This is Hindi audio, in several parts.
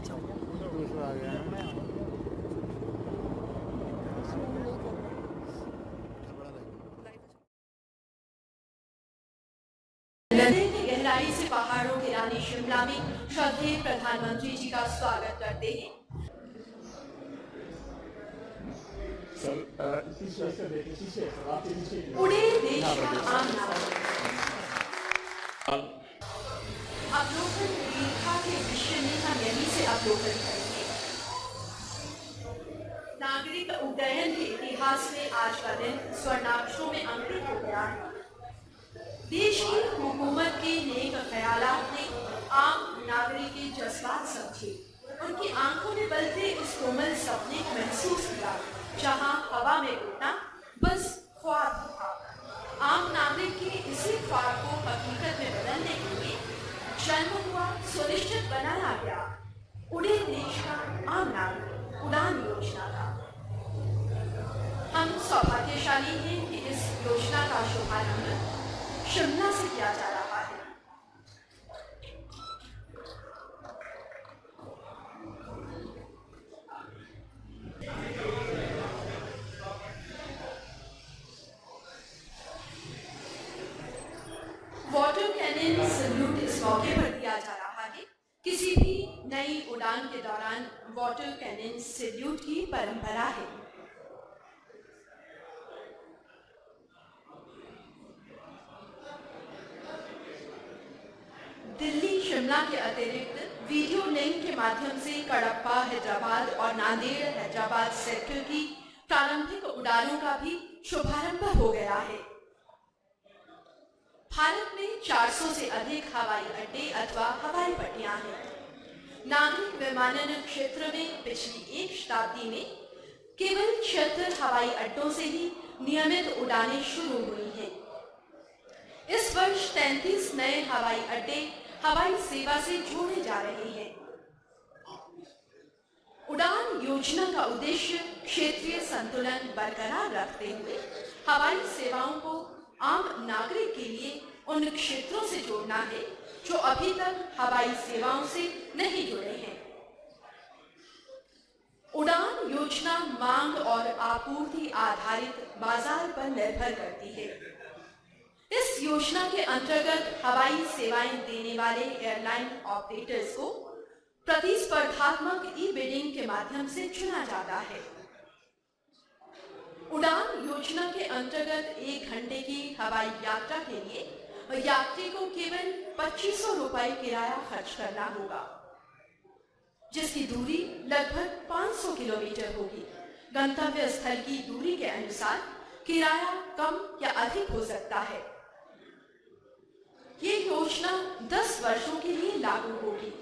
दूसरा आ गया है। नदी की गहराई से पहाड़ों की रानी शिमला में श्रद्धेय प्रधानमंत्री जी का स्वागत करते हैं। उड़े देश का आम नागरिक अवलोकन रेखा के विषय में हम यहीं से अवलोकन करेंगे। नागरिक उड्डयन के इतिहास में आज का दिन स्वर्णाक्षरों में अंकित हो गया है। देश की हुकूमत के नेक ख्यालात ने आम नागरिक के जज्बात समझे, उनकी आंखों में बलते उस कोमल सपने को महसूस किया जहां हवा में उड़ना बस ख्वाब था। आम नागरिक के इसी ख्वाब को हकीकत में बदलने के लिए जन्म हुआ, सुनिश्चित बनाया गया उड़े देश का आम नागरिक उड़ान योजना का। हम सौभाग्यशाली हैं कि इस योजना का शुभारंभ शिमला से किया जा रहा है। वाटर कैनन सैल्यूट इस मौके पर दिया जा रहा है। किसी भी नई उड़ान के दौरान वाटर कैनन सैल्यूट की परंपरा है। दिल्ली शिमला के अतिरिक्त वीडियो लिंक के माध्यम से कडप्पा हैदराबाद और नांदेड़ हैदराबाद सेक्टर की प्रारंभिक उड़ानों का भी शुभारंभ हो गया है। भारत में 400 से अधिक हवाई अड्डे अथवा हवाई पट्टियां हैं। नागरिक विमानन क्षेत्र में पिछली एक शताब्दी में केवल 76 हवाई अड्डों से ही नियमित उड़ानें शुरू हुई हैं। इस वर्ष 33 नए हवाई अड्डे हवाई सेवा से जोड़े जा रहे हैं। उड़ान योजना का उद्देश्य क्षेत्रीय संतुलन बरकरार रखते हुए हवाई सेवाओं को आम नागरिक के लिए उन क्षेत्रों से जोड़ना है जो अभी तक हवाई सेवाओं से नहीं जुड़े हैं। उड़ान योजना मांग और आपूर्ति आधारित बाजार पर निर्भर करती है। इस योजना के अंतर्गत हवाई सेवाएं देने वाले एयरलाइन ऑपरेटर्स को प्रतिस्पर्धात्मक ई बिडिंग के माध्यम से चुना जाता है। उड़ान योजना के अंतर्गत 1 घंटे की हवाई यात्रा के लिए यात्री को केवल 2500 रुपए किराया खर्च करना होगा, जिसकी दूरी लगभग 500 किलोमीटर होगी। गंतव्य स्थल की दूरी के अनुसार किराया कम या अधिक हो सकता है। ये योजना 10 वर्षों के लिए लागू होगी।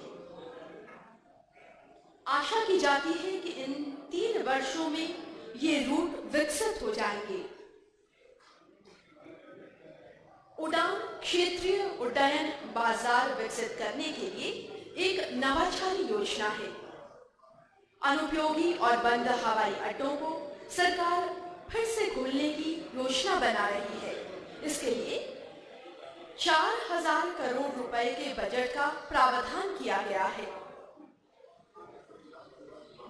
आशा की जाती है कि इन 3 वर्षों में ये रूट विकसित हो जाएंगे। उड़ान क्षेत्रीय उड्डयन बाजार विकसित करने के लिए एक नवाचारी योजना है। अनुपयोगी और बंद हवाई अड्डों को सरकार फिर से खोलने की योजना बना रही है। इसके लिए 4000 करोड़ रुपए के बजट का प्रावधान किया गया है।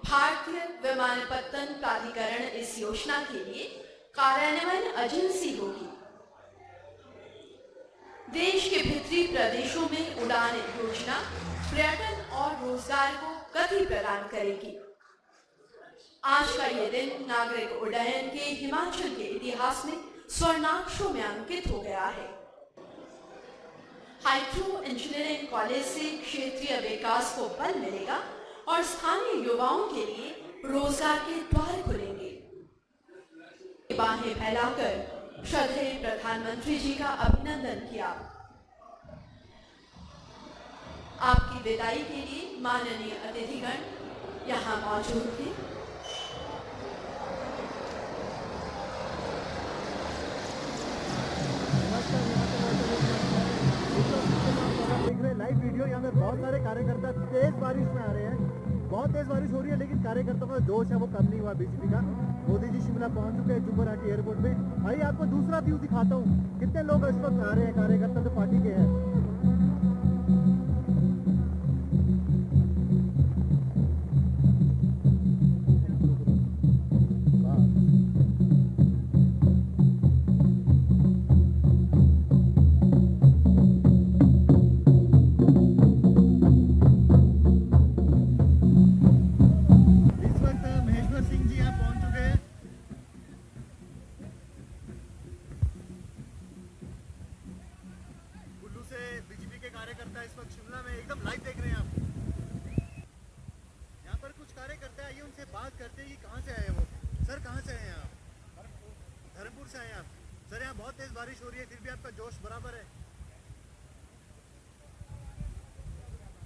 भारतीय विमानपत्तन प्राधिकरण इस योजना के लिए कार्यान्वयन एजेंसी होगी। देश के भीतरी प्रदेशों में उड़ान योजना पर्यटन और रोजगार को गति प्रदान करेगी। आज का ये दिन नागरिक उड्डयन के हिमाचल के इतिहास में स्वर्णाक्षरों में अंकित हो गया है। हाइड्रो इंजीनियरिंग कॉलेज से क्षेत्रीय विकास को बल मिलेगा और स्थानीय युवाओं के लिए रोजगार के द्वार खुलेंगे। बाहें फैलाकर श्रद्धेय प्रधानमंत्री जी का अभिनंदन किया। आपकी विदाई के लिए माननीय अतिथिगण यहाँ मौजूद थे। लाइव वीडियो यहाँ पे बहुत सारे कार्यकर्ता तेज बारिश में आ रहे हैं। बहुत तेज बारिश हो रही है लेकिन कार्यकर्ताओं का जोश है वो कम नहीं हुआ बीजेपी का। मोदी जी शिमला पहुंच चुके हैं जुब्बराटी एयरपोर्ट पे। भाई आपको दूसरा व्यू दिखाता हूँ, कितने लोग इस वक्त आ रहे हैं कार्यकर्ता तो पार्टी के हैं। से आए आप? सर यहाँ बहुत तेज बारिश हो रही है, फिर भी आपका जोश बराबर है।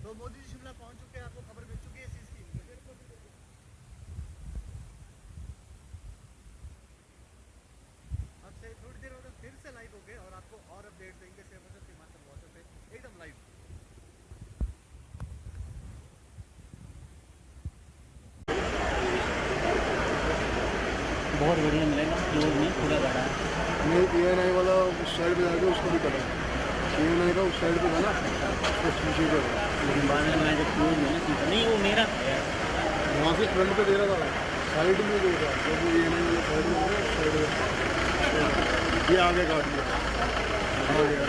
तो मोदी जी शिमला पहुंच चुके हैं, आपको खबर मिल चुकी है इस चीज की? अब से थोड़ी देर बाद फिर से लाइव हो गए और आपको और अपडेट देंगे सिर्फ हिमाचल वाटर पे एकदम लाइव। बहुत बढ़िया मिलेगा, फ्लोर में पूरा भरा है। ये ENI वाला उस साइड पे जाके उसको भी कटा ENI का उस साइड पे था ना, उस पीछे पे लेकिन बाद में मैं जब फ्लोर में ना नहीं वो मेरा वहाँ से फ्रंट पे दे रहा था, साइड में जो था जब वो ENI वाला साइड में था साइड में ये आगे काट दिया।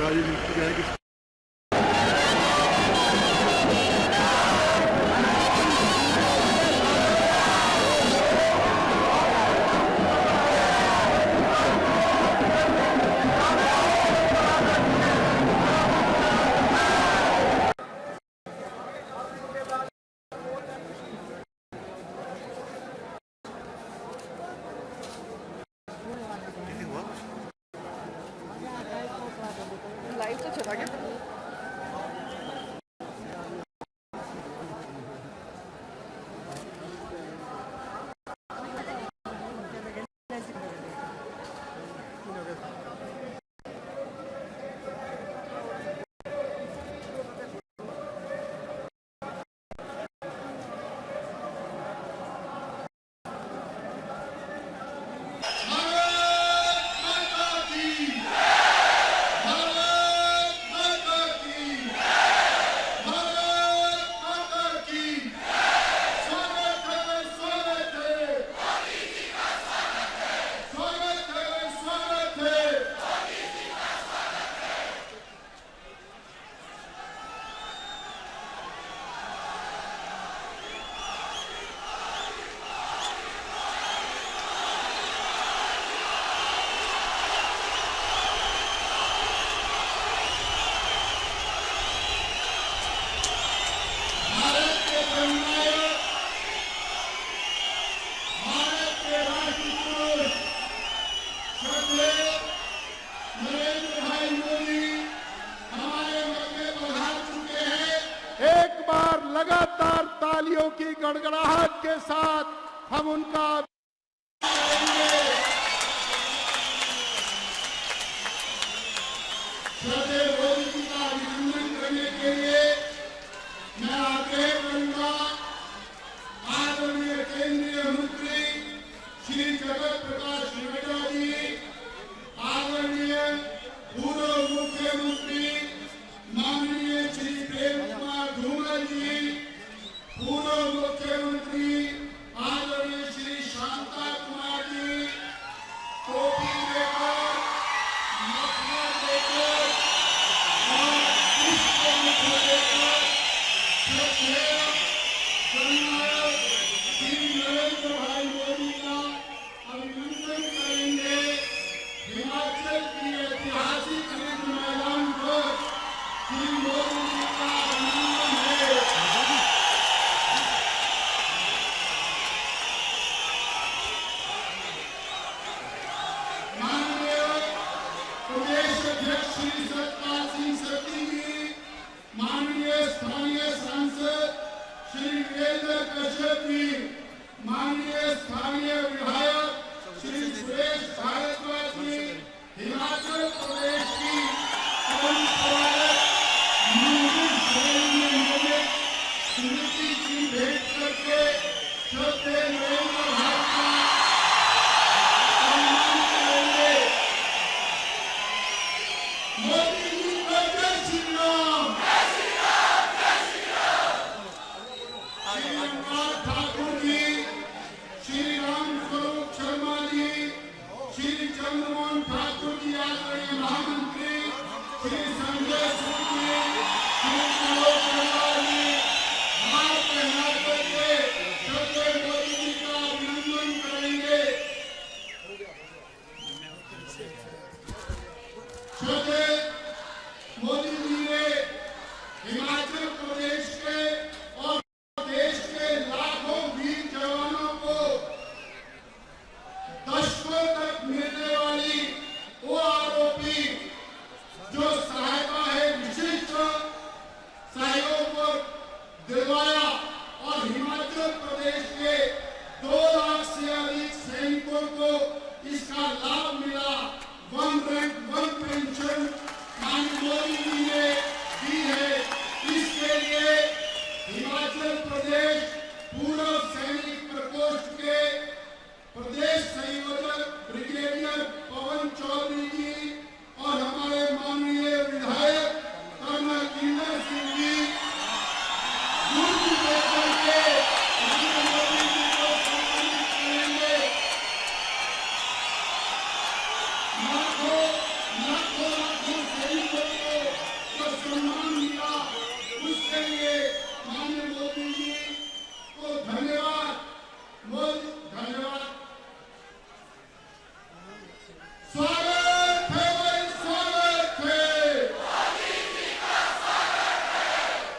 राजीव मिस्त्री क्या है कि लाइव तो चला गया। लगातार तालियों की गड़गड़ाहट के साथ हम उनका श्रद्धेय मोदी जी का अभिनंदन करने के लिए मैं आग्रह करूंगा आदरणीय केंद्रीय मंत्री श्री जगत प्रकाश नड्डा जी, आदरणीय पूर्व मुख्यमंत्री माननीय श्री प्रेम कुमार धूमल जी, पूर्व मुख्यमंत्री आदरणीय श्री शांता कुमार जी, टोपी लेकर मफलर लेकर और पुष्प लेकर श्रद्धेय जननायक श्री नरेंद्र भाई मोदी का अभिनंदन करेंगे। हिमाचल की ऐतिहासिक रिद्ध मैदान पर श्री मोदी जी का अभिनंदन है। माननीय प्रदेश अध्यक्ष श्री सतपाल सिंह सत्ती जी, माननीय स्थानीय सांसद श्री वीरेंद्र कश्यप जी, माननीय स्थानीय विधायक श्री सुरेश भारद्वाज जी, हिमाचल प्रदेश की परंपरागत मंदिर शैली में मुझे स्मृति की भेंट करके श्रद्धेय नरेंद्र भाई का सम्मान करेंगे। मोदी जी को जय श्री राम। श्री अनुराग ठाकुर जी, श्री राम स्वरूप शर्मा जी, श्री चंद्रमोहन ठाकुर जी, आदरणीय महामंत्री श्री संजय सिंह जी, श्री मनोज कुमार जी, हाथ पे हाथ रख के श्रद्धेय मोदी जी का अभिनंदन करेंगे। के नरेंद्र मोदी जी को सम्मानित करेंगे। लाखों सैनिकों को जो सम्मान मिला उसके लिए माननीय मोदी जी को धन्यवाद। धन्यवाद। स्वागत है भाई, स्वागत है।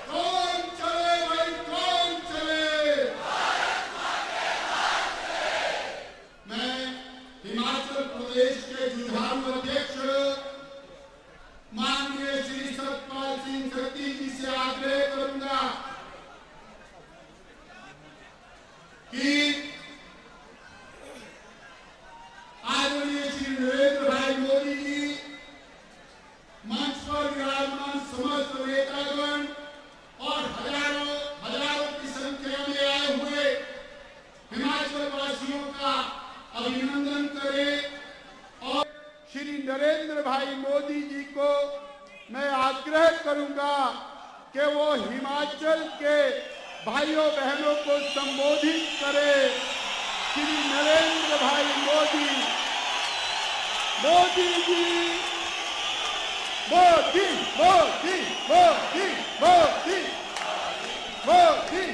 कौन चले भाई, कौन चले। मैं हिमाचल प्रदेश के जुझारू अध्यक्ष माननीय श्री सतपाल सिंह सत्ती जी से आग्रह करूंगा कि आदरणीय श्री नरेंद्र भाई मोदी जी मंच पर विराजमान समस्त नेतागण और हजारों की संख्या में आए हुए हिमाचल वासियों का अभिनंदन करें। और श्री नरेंद्र भाई मोदी जी को मैं आग्रह करूंगा कि वो हिमाचल के भाइयों बहनों को संबोधित करें। श्री नरेंद्र भाई मोदी जी, मोदी मोदी मोदी मोदी मोदी।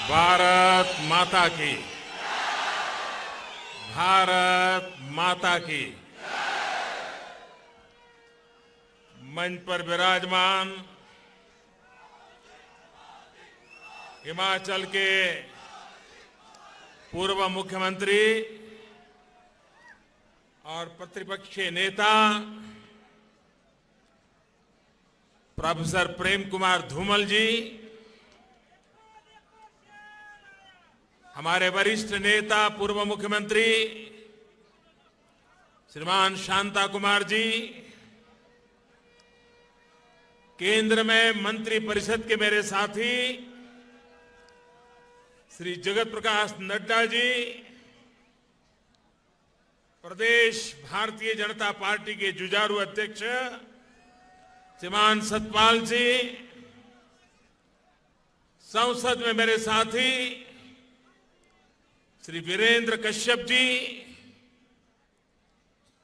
भारत माता की, भारत माता की। मंच पर विराजमान हिमाचल के पूर्व मुख्यमंत्री और प्रतिपक्षीय नेता प्रोफेसर प्रेम कुमार धूमल जी, हमारे वरिष्ठ नेता पूर्व मुख्यमंत्री श्रीमान शांता कुमार जी, केंद्र में मंत्री परिषद के मेरे साथी श्री जगत प्रकाश नड्डा जी, प्रदेश भारतीय जनता पार्टी के जुझारू अध्यक्ष श्रीमान सतपाल जी, संसद में मेरे साथी श्री वीरेंद्र कश्यप जी,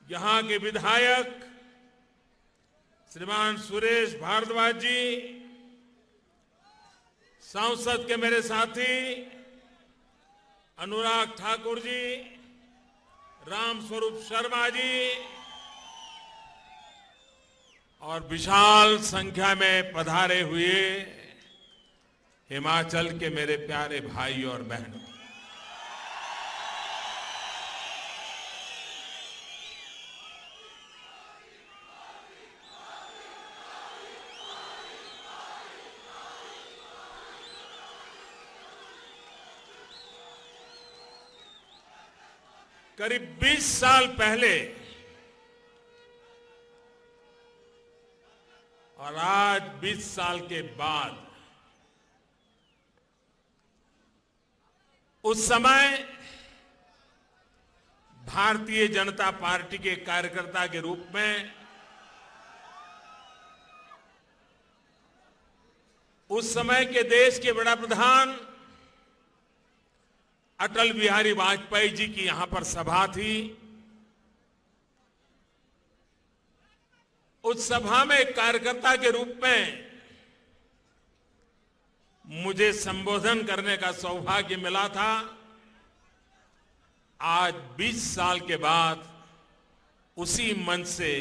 यहां के विधायक श्रीमान सुरेश भारद्वाज जी, संसद के मेरे साथी अनुराग ठाकुर जी, राम स्वरूप शर्मा जी और विशाल संख्या में पधारे हुए हिमाचल के मेरे प्यारे भाई और बहनों, करीब 20 साल पहले और आज 20 साल के बाद, उस समय भारतीय जनता पार्टी के कार्यकर्ता के रूप में उस समय के देश के बड़ा प्रधान अटल बिहारी वाजपेयी जी की यहां पर सभा थी। उस सभा में एक कार्यकर्ता के रूप में मुझे संबोधन करने का सौभाग्य मिला था। आज 20 साल के बाद उसी मंच से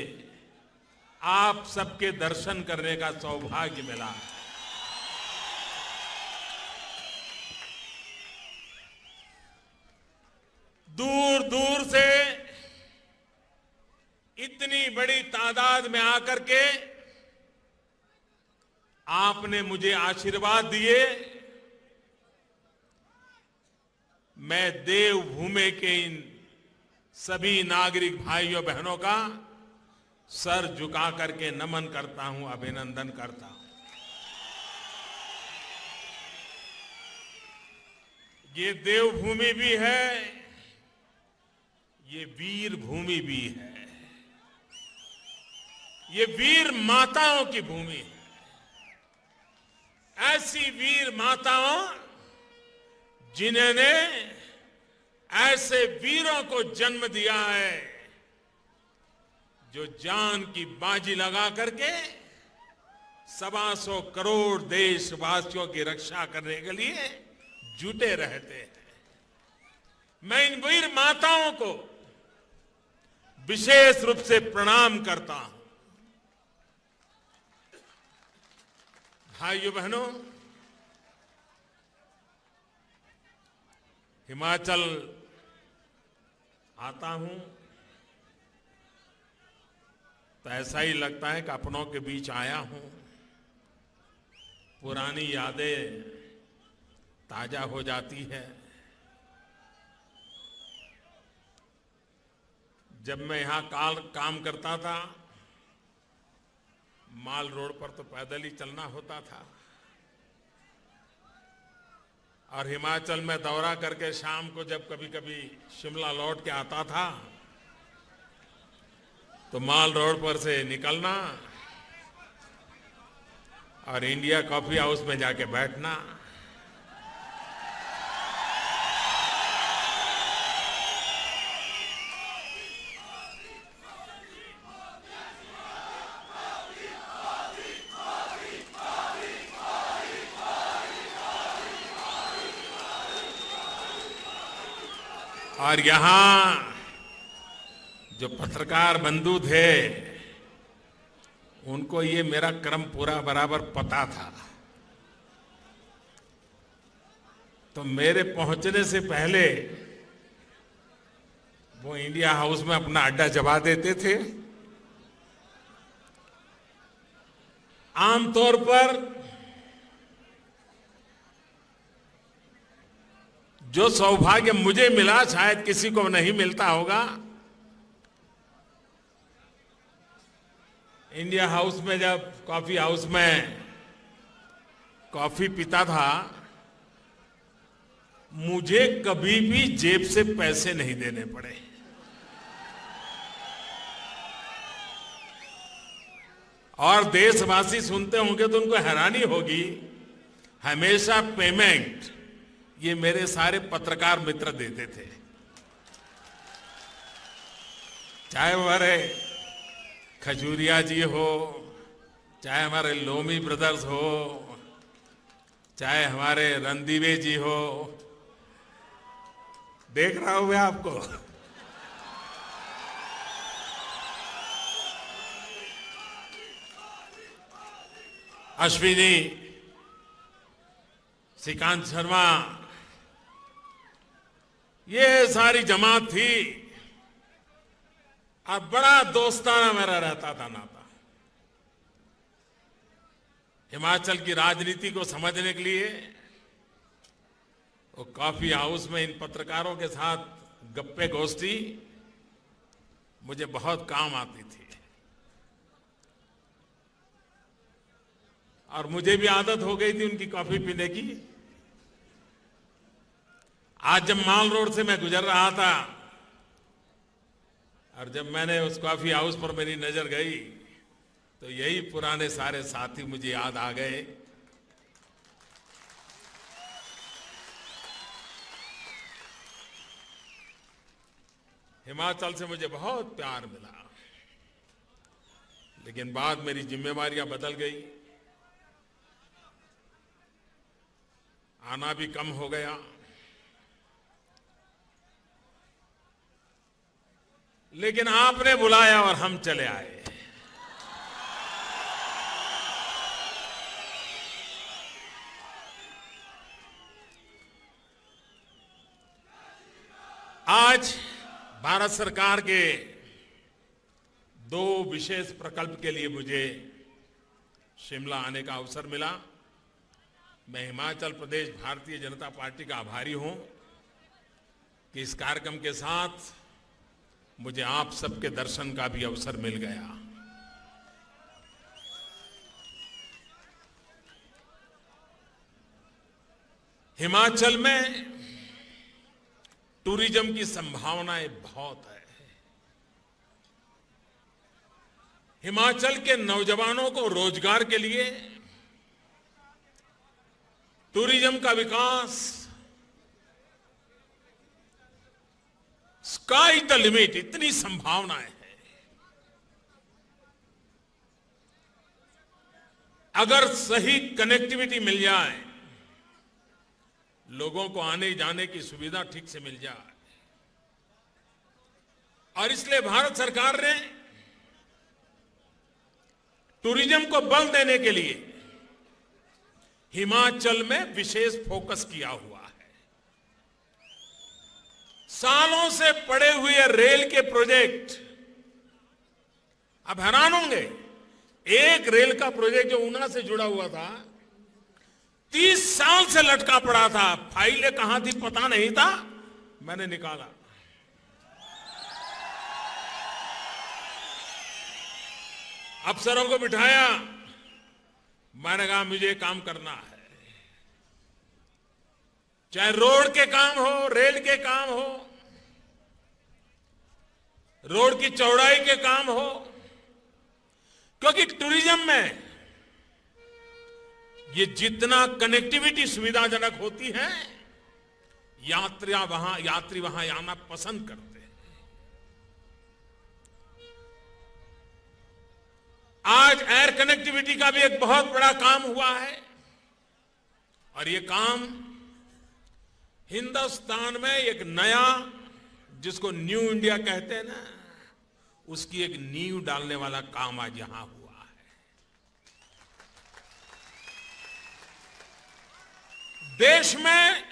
आप सबके दर्शन करने का सौभाग्य मिला। दूर दूर से इतनी बड़ी तादाद में आकर के आपने मुझे आशीर्वाद दिए। मैं देवभूमि के इन सभी नागरिक भाइयों बहनों का सर झुका करके नमन करता हूं, अभिनंदन करता हूं। ये देवभूमि भी है, ये वीर भूमि भी है, ये वीर माताओं की भूमि है। ऐसी वीर माताओं जिन्होंने ऐसे वीरों को जन्म दिया है जो जान की बाजी लगा करके 125 करोड़ देशवासियों की रक्षा करने के लिए जुटे रहते हैं। मैं इन वीर माताओं को विशेष रूप से प्रणाम करता हूं। भाइयों बहनों, हिमाचल आता हूं तो ऐसा ही लगता है कि अपनों के बीच आया हूं। पुरानी यादें ताजा हो जाती है। जब मैं यहां काम करता था, माल रोड पर तो पैदल ही चलना होता था, और हिमाचल में दौरा करके शाम को जब कभी कभी शिमला लौट के आता था तो माल रोड पर से निकलना और इंडिया कॉफी हाउस में जाके बैठना। और यहां जो पत्रकार बंधु थे उनको ये मेरा क्रम पूरा बराबर पता था, तो मेरे पहुंचने से पहले वो इंडिया हाउस में अपना अड्डा जमा देते थे। आमतौर पर जो सौभाग्य मुझे मिला शायद किसी को नहीं मिलता होगा। इंडिया हाउस में जब कॉफी हाउस में कॉफी पीता था, मुझे कभी भी जेब से पैसे नहीं देने पड़े। और देशवासी सुनते होंगे तो उनको हैरानी होगी, हमेशा पेमेंट ये मेरे सारे पत्रकार मित्र देते थे। चाहे हमारे खजूरिया जी हो, चाहे हमारे लोमी ब्रदर्स हो, चाहे हमारे रणदीवे जी हो, देख रहा हूं मैं आपको। अश्विनी, श्रीकांत शर्मा, ये सारी जमात थी और बड़ा दोस्ताना मेरा रहता था नाता। हिमाचल की राजनीति को समझने के लिए वो कॉफी हाउस में इन पत्रकारों के साथ गप्पे गोष्ठी मुझे बहुत काम आती थी। और मुझे भी आदत हो गई थी उनकी कॉफी पीने की। आज जब माल रोड से मैं गुजर रहा था और जब मैंने उस कॉफी हाउस पर मेरी नजर गई तो यही पुराने सारे साथी मुझे याद आ गए। हिमाचल से मुझे बहुत प्यार मिला, लेकिन बाद मेरी जिम्मेवारियां बदल गई, आना भी कम हो गया। लेकिन आपने बुलाया और हम चले आए। आज भारत सरकार के 2 विशेष प्रकल्प के लिए मुझे शिमला आने का अवसर मिला। मैं हिमाचल प्रदेश भारतीय जनता पार्टी का आभारी हूं कि इस कार्यक्रम के साथ मुझे आप सबके दर्शन का भी अवसर मिल गया। हिमाचल में टूरिज्म की संभावनाएं बहुत है। हिमाचल के नौजवानों को रोजगार के लिए टूरिज्म का विकास स्काई द लिमिट, इतनी संभावनाएं हैं। अगर सही कनेक्टिविटी मिल जाए, लोगों को आने जाने की सुविधा ठीक से मिल जाए, और इसलिए भारत सरकार ने टूरिज्म को बल देने के लिए हिमाचल में विशेष फोकस किया हुआ है। सालों से पड़े हुए रेल के प्रोजेक्ट, अब हैरान होंगे, एक रेल का प्रोजेक्ट जो ऊना से जुड़ा हुआ था 30 साल से लटका पड़ा था, फाइलें कहां थी पता नहीं था, मैंने निकाला। अफसरों को बिठाया, मैंने कहा मुझे काम करना है, चाहे रोड के काम हो, रेल के काम हो, रोड की चौड़ाई के काम हो, क्योंकि टूरिज्म में ये जितना कनेक्टिविटी सुविधाजनक होती है, यात्री वहां आना पसंद करते हैं। आज एयर कनेक्टिविटी का भी एक बहुत बड़ा काम हुआ है, और ये काम हिंदुस्तान में एक नया, जिसको न्यू इंडिया कहते हैं ना, उसकी एक नींव डालने वाला काम आज यहां हुआ है। देश में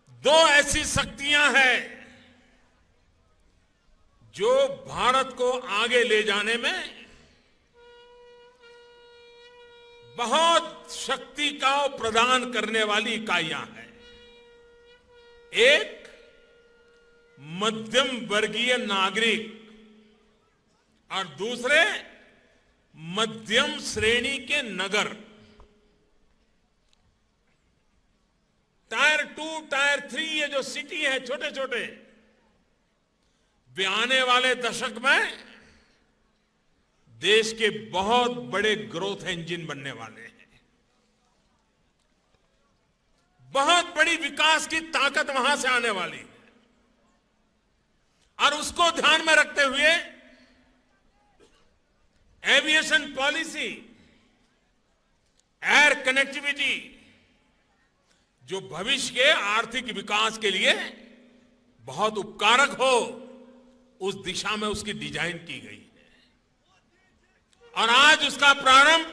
दो ऐसी शक्तियां हैं जो भारत को आगे ले जाने में बहुत शक्ति का प्रदान करने वाली इकाइयां हैं। एक मध्यम वर्गीय नागरिक और दूसरे मध्यम श्रेणी के नगर। टायर 2, टायर 3 ये जो सिटी है छोटे छोटे, वे आने वाले दशक में देश के बहुत बड़े ग्रोथ इंजन बनने वाले हैं। बहुत बड़ी विकास की ताकत वहां से आने वाली है, और उसको ध्यान में रखते हुए एविएशन पॉलिसी, एयर कनेक्टिविटी, जो भविष्य के आर्थिक विकास के लिए बहुत उपकारक हो, उस दिशा में उसकी डिजाइन की गई है। और आज उसका प्रारंभ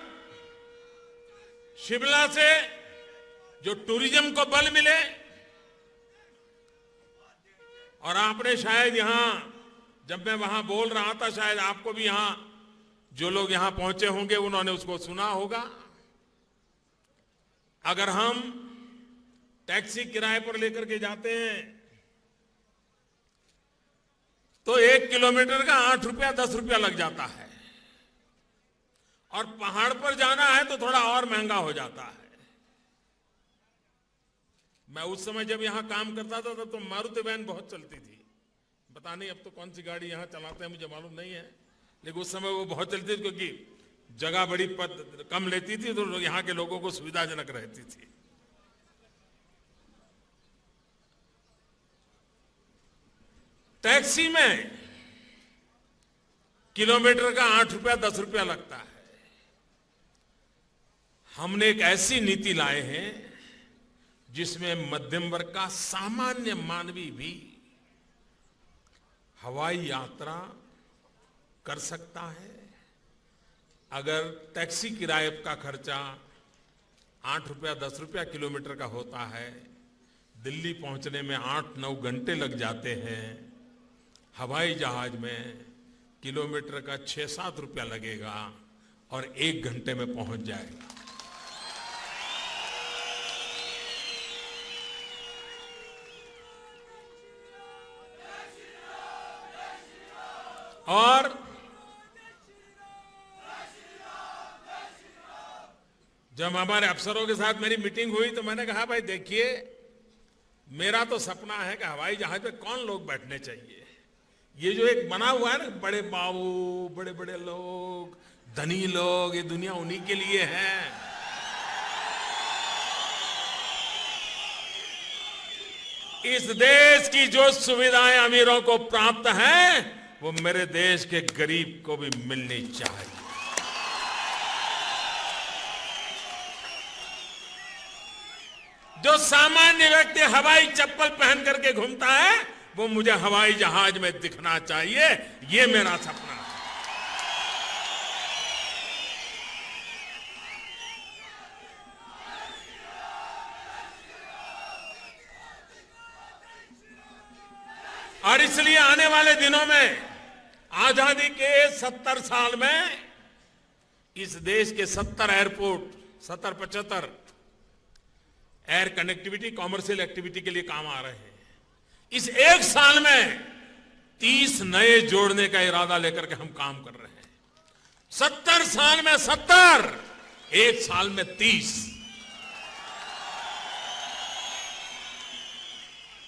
शिमला से, जो टूरिज्म को बल मिले, और आपने शायद यहां, जब मैं वहां बोल रहा था, शायद आपको भी यहां जो लोग यहां पहुंचे होंगे उन्होंने उसको सुना होगा। अगर हम टैक्सी किराए पर लेकर के जाते हैं तो 1 किलोमीटर का 8 रुपया 10 रुपया लग जाता है, और पहाड़ पर जाना है तो थोड़ा और महंगा हो जाता है। मैं उस समय जब यहां काम करता था तो मारुति वैन बहुत चलती थी, पता नहीं अब तो कौन सी गाड़ी यहां चलाते हैं मुझे मालूम नहीं है, लेकिन उस समय वो बहुत चलती थी क्योंकि जगह बड़ी कम लेती थी, तो यहां के लोगों को सुविधाजनक रहती थी। टैक्सी में किलोमीटर का 8 रुपया 10 रुपया लगता है। हमने एक ऐसी नीति लाए हैं जिसमें मध्यम वर्ग का सामान्य मानवी भी हवाई यात्रा कर सकता है। अगर टैक्सी किराए का खर्चा 8 रुपया 10 रुपया किलोमीटर का होता है, दिल्ली पहुंचने में 8-9 घंटे लग जाते हैं, हवाई जहाज में किलोमीटर का 6-7 रुपया लगेगा और 1 घंटे में पहुंच जाएगा। और जब हमारे अफसरों के साथ मेरी मीटिंग हुई तो मैंने कहा भाई देखिए, मेरा तो सपना है कि हवाई जहाज पे कौन लोग बैठने चाहिए। ये जो एक बना हुआ है ना, बड़े बाबू, बड़े बड़े लोग, धनी लोग, ये दुनिया उन्हीं के लिए है। इस देश की जो सुविधाएं अमीरों को प्राप्त हैं, वो मेरे देश के गरीब को भी मिलनी चाहिए। जो सामान्य व्यक्ति हवाई चप्पल पहन करके घूमता है, वो मुझे हवाई जहाज में दिखना चाहिए। ये मेरा सपना है। और इसलिए आने वाले दिनों में, आजादी के 70 साल में, इस देश के 70 airport, 70-75 air connectivity, commercial activity के लिए काम आ रहे हैं। इस एक साल में 30 नए जोड़ने का इरादा लेकर के हम काम कर रहे हैं। 70 साल में 70, एक साल में 30।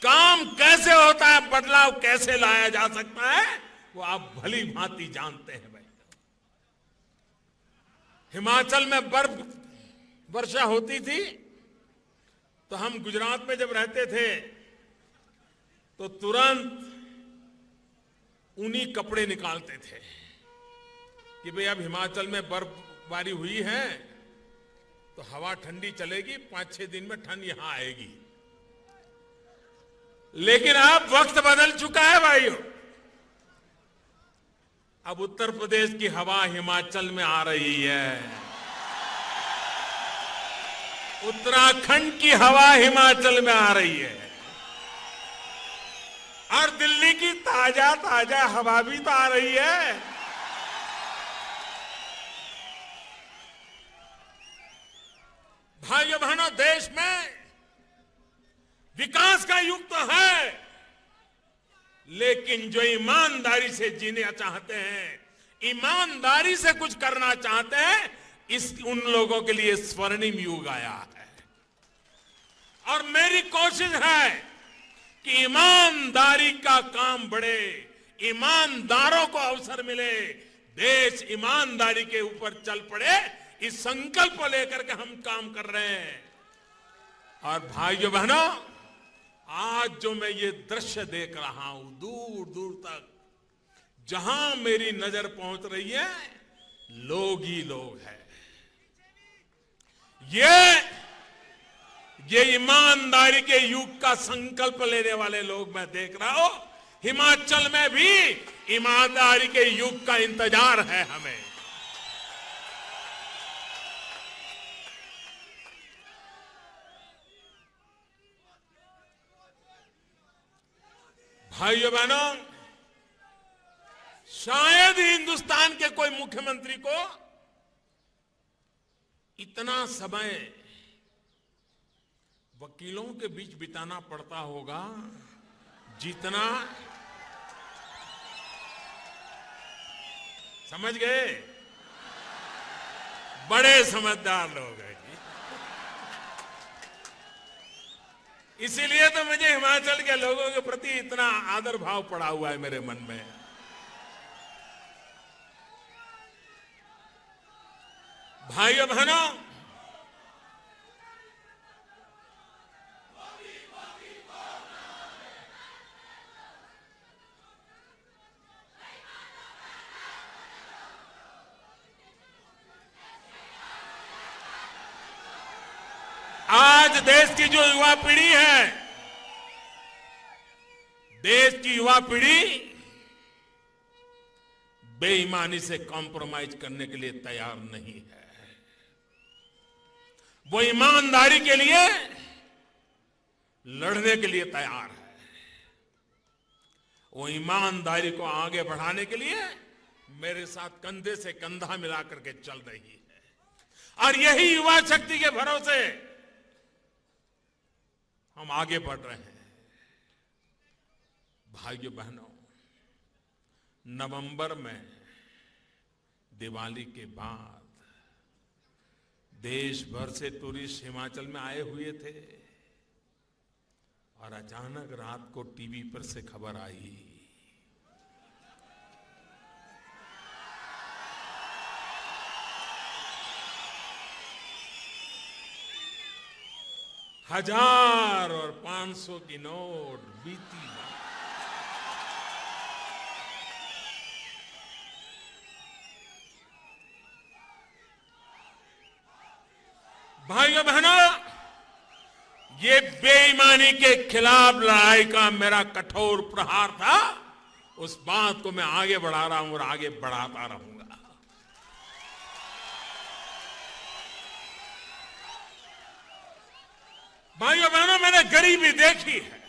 काम कैसे होता है, बदलाव कैसे लाया जा सकता है, वो आप भली भांति जानते हैं भाई। हिमाचल में बर्फ वर्षा होती थी तो हम गुजरात में जब रहते थे तो तुरंत ऊनी कपड़े निकालते थे कि भाई अब हिमाचल में बर्फबारी हुई है तो हवा ठंडी चलेगी, 5-6 दिन में ठंड यहां आएगी। लेकिन अब वक्त बदल चुका है भाइयों। अब उत्तर प्रदेश की हवा हिमाचल में आ रही है, उत्तराखंड की हवा हिमाचल में आ रही है, और दिल्ली की ताजा ताजा हवा भी तो आ रही है। भाइयों बहनों, देश में विकास का युग तो है, लेकिन जो ईमानदारी से जीना चाहते हैं, ईमानदारी से कुछ करना चाहते हैं, उन लोगों के लिए स्वर्णिम युग आया है। और मेरी कोशिश है कि ईमानदारी का काम बढ़े, ईमानदारों को अवसर मिले, देश ईमानदारी के ऊपर चल पड़े। इस संकल्प को लेकर के हम काम कर रहे हैं। और भाइयों बहनों, आज जो मैं ये दृश्य देख रहा हूं, दूर दूर तक जहां मेरी नजर पहुंच रही है, लोग ही लोग हैं। ये ईमानदारी के युग का संकल्प लेने वाले लोग मैं देख रहा हूं। हिमाचल में भी ईमानदारी के युग का इंतजार है हमें। भाइयों बहनों, शायद ही हिंदुस्तान के कोई मुख्यमंत्री को इतना समय वकीलों के बीच बिताना पड़ता होगा जितना, समझ गए, बड़े समझदार लोग हैं। इसीलिए तो मुझे हिमाचल के लोगों के प्रति इतना आदर भाव पड़ा हुआ है मेरे मन में। भाइयों बहनों, आज देश की जो युवा पीढ़ी है, देश की युवा पीढ़ी बेईमानी से कॉम्प्रोमाइज करने के लिए तैयार नहीं है। वो ईमानदारी के लिए लड़ने के लिए तैयार है। वो ईमानदारी को आगे बढ़ाने के लिए मेरे साथ कंधे से कंधा मिलाकर के चल रही है। और यही युवा शक्ति के भरोसे हम आगे बढ़ रहे हैं। भाइयों बहनों, नवंबर में दिवाली के बाद देश भर से टूरिस्ट हिमाचल में आए हुए थे और अचानक रात को टीवी पर से खबर आई, हजार और 500 की नोट बीती। भाइयों बहनों, ये बेईमानी के खिलाफ लड़ाई का मेरा कठोर प्रहार था। उस बात को मैं आगे बढ़ा रहा हूं और आगे बढ़ाता रहूंगा। भाइयों बहनों, मैंने गरीबी देखी है,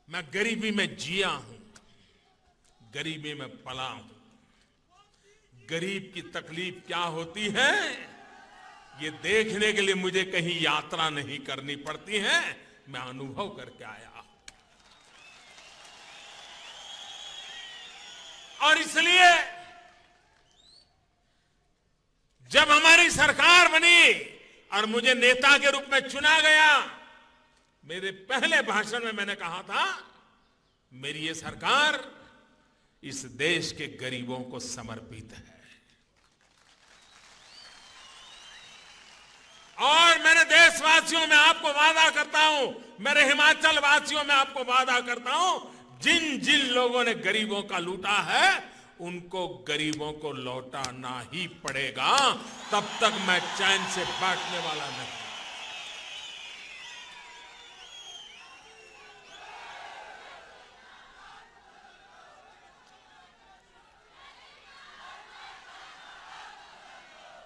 मैं गरीबी में जिया हूं, गरीबी में पला हूं। गरीब की तकलीफ क्या होती है ये देखने के लिए मुझे कहीं यात्रा नहीं करनी पड़ती है, मैं अनुभव करके आया हूं। और इसलिए जब हमारी सरकार बनी और मुझे नेता के रूप में चुना गया, मेरे पहले भाषण में मैंने कहा था, मेरी ये सरकार इस देश के गरीबों को समर्पित है। और मैंने देशवासियों में आपको वादा करता हूं, मेरे हिमाचल वासियों में आपको वादा करता हूं, जिन जिन लोगों ने गरीबों का लूटा है उनको गरीबों को लौटाना ही पड़ेगा, तब तक मैं चैन से बैठने वाला नहीं।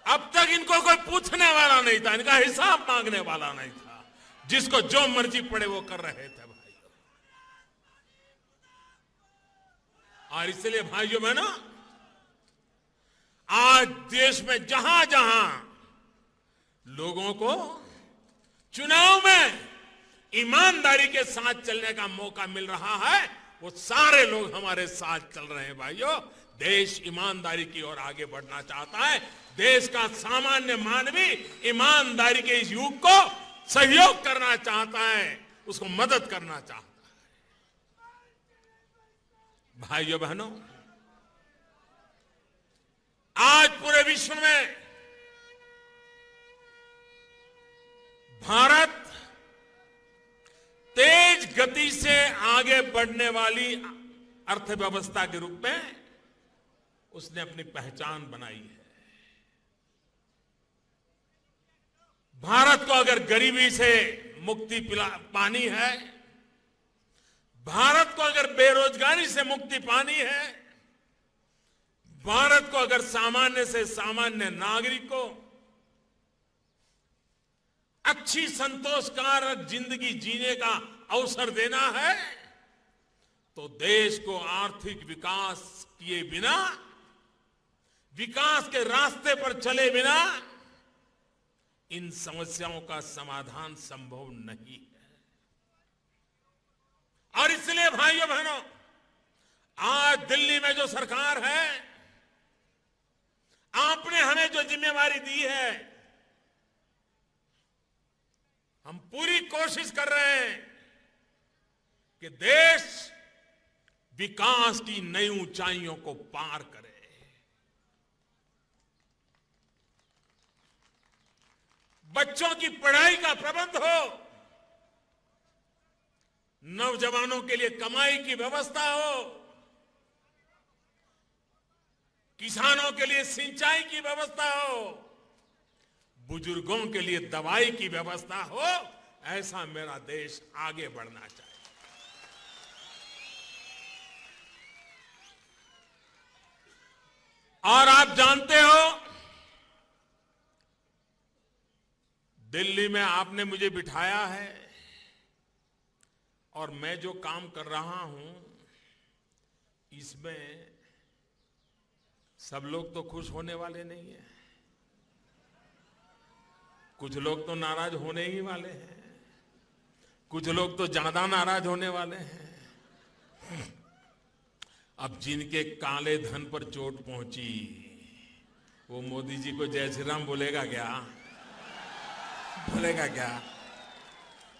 अब तक इनको कोई पूछने वाला नहीं था, इनका हिसाब मांगने वाला नहीं था, जिसको जो मर्जी पड़े वो कर रहे थे भाइयों। और इसलिए भाइयों बहनों, आज देश में जहां जहां लोगों को चुनाव में ईमानदारी के साथ चलने का मौका मिल रहा है, वो सारे लोग हमारे साथ चल रहे हैं भाइयों। देश ईमानदारी की ओर आगे बढ़ना चाहता है। देश का सामान्य मानवी ईमानदारी के इस युग को सहयोग करना चाहता है, उसको मदद करना चाहता है। भाइयों बहनों, आज पूरे विश्व में भारत तेज गति से आगे बढ़ने वाली अर्थव्यवस्था के रूप में उसने अपनी पहचान बनाई है। भारत को अगर गरीबी से मुक्ति पानी है, भारत को अगर बेरोजगारी से मुक्ति पानी है, भारत को अगर सामान्य से सामान्य नागरिक को अच्छी संतोषकारक जिंदगी जीने का अवसर देना है, तो देश को आर्थिक विकास किए बिना, विकास के रास्ते पर चले बिना इन समस्याओं का समाधान संभव नहीं है। और इसलिए भाइयों बहनों, आज दिल्ली में जो सरकार है, आपने हमें जो जिम्मेवारी दी है, हम पूरी कोशिश कर रहे हैं कि देश विकास की नई ऊंचाइयों को पार करे। बच्चों की पढ़ाई का प्रबंध हो, नौजवानों के लिए कमाई की व्यवस्था हो, किसानों के लिए सिंचाई की व्यवस्था हो, बुजुर्गों के लिए दवाई की व्यवस्था हो। ऐसा मेरा देश आगे बढ़ना चाहिए। और आप जानते हो, दिल्ली में आपने मुझे बिठाया है और मैं जो काम कर रहा हूं, इसमें सब लोग तो खुश होने वाले नहीं हैं। कुछ लोग तो नाराज होने ही वाले हैं, कुछ लोग तो ज्यादा नाराज होने वाले हैं। अब जिनके काले धन पर चोट पहुंची, वो मोदी जी को जय श्री राम बोलेगा क्या? बोलेगा क्या?